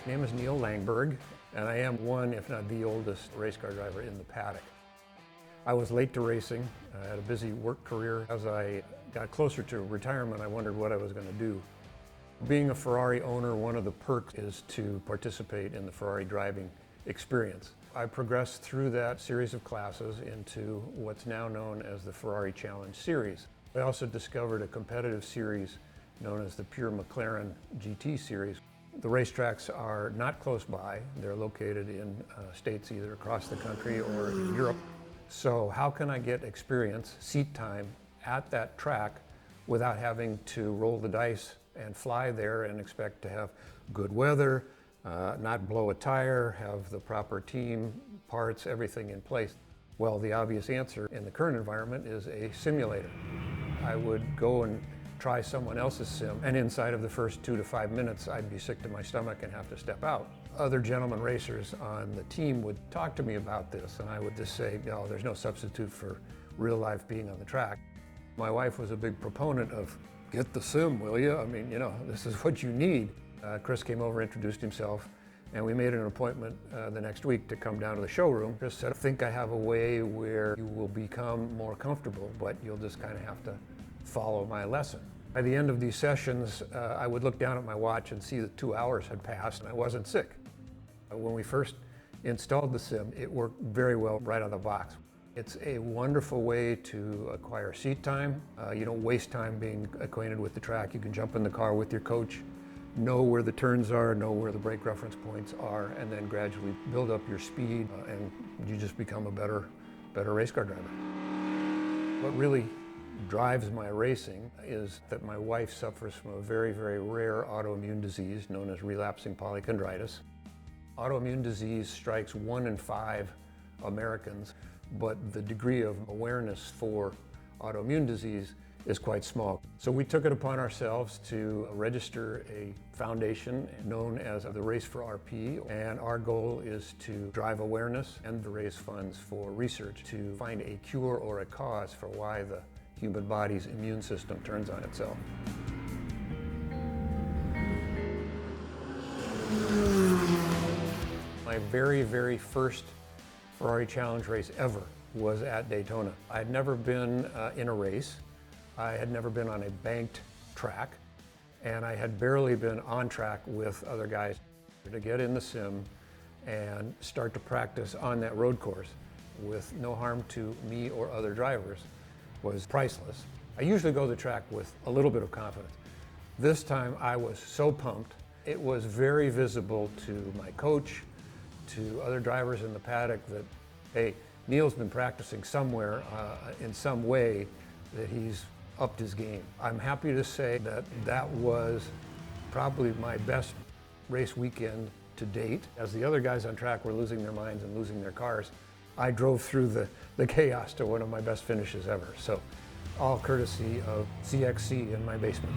My name is Neil Langberg, and I am one, if not the oldest, race car driver in the paddock. I was late to racing. I had a busy work career. As I got closer to retirement, I wondered what I was going to do. Being a Ferrari owner, one of the perks is to participate in the Ferrari driving experience. I progressed through that series of classes into what's now known as the Ferrari Challenge Series. I also discovered a competitive series known as the Pure McLaren GT Series. The racetracks are not close by. They're located in states either across the country or in Europe. So how can I get experience, seat time, at that track without having to roll the dice and fly there and expect to have good weather, not blow a tire, have the proper team, parts, everything in place? Well, the obvious answer in the current environment is a simulator. I would go and try someone else's sim, and inside of the first 2 to 5 minutes, I'd be sick to my stomach and have to step out. Other gentlemen racers on the team would talk to me about this, and I would just say, no, there's no substitute for real life being on the track. My wife was a big proponent of, get the sim, will you? I mean, this is what you need. Chris came over, introduced himself, and we made an appointment the next week to come down to the showroom. Chris said, I think I have a way where you will become more comfortable, but you'll just kind of have to follow my lesson. By the end of these sessions, I would look down at my watch and see that 2 hours had passed and I wasn't sick. When we first installed the sim, it worked very well right out of the box. It's a wonderful way to acquire seat time. You don't waste time being acquainted with the track. You can jump in the car with your coach, know where the turns are, know where the brake reference points are, and then gradually build up your speed and you just become a better race car driver. What really drives my racing is that my wife suffers from a very, very rare autoimmune disease known as relapsing polychondritis. Autoimmune disease strikes 1 in 5 Americans, but the degree of awareness for autoimmune disease is quite small. So we took it upon ourselves to register a foundation known as the Race for RP, and our goal is to drive awareness and to raise funds for research to find a cure or a cause for why the human body's immune system turns on itself. My very, very first Ferrari Challenge race ever was at Daytona. I had never been in a race. I had never been on a banked track, and I had barely been on track with other guys. To get in the sim and start to practice on that road course with no harm to me or other drivers was priceless. I usually go to the track with a little bit of confidence. This time I was so pumped. It was very visible to my coach, to other drivers in the paddock that, hey, Neil's been practicing somewhere in some way that he's upped his game. I'm happy to say that that was probably my best race weekend to date. As the other guys on track were losing their minds and losing their cars, I drove through the chaos to one of my best finishes ever. So all courtesy of CXC in my basement.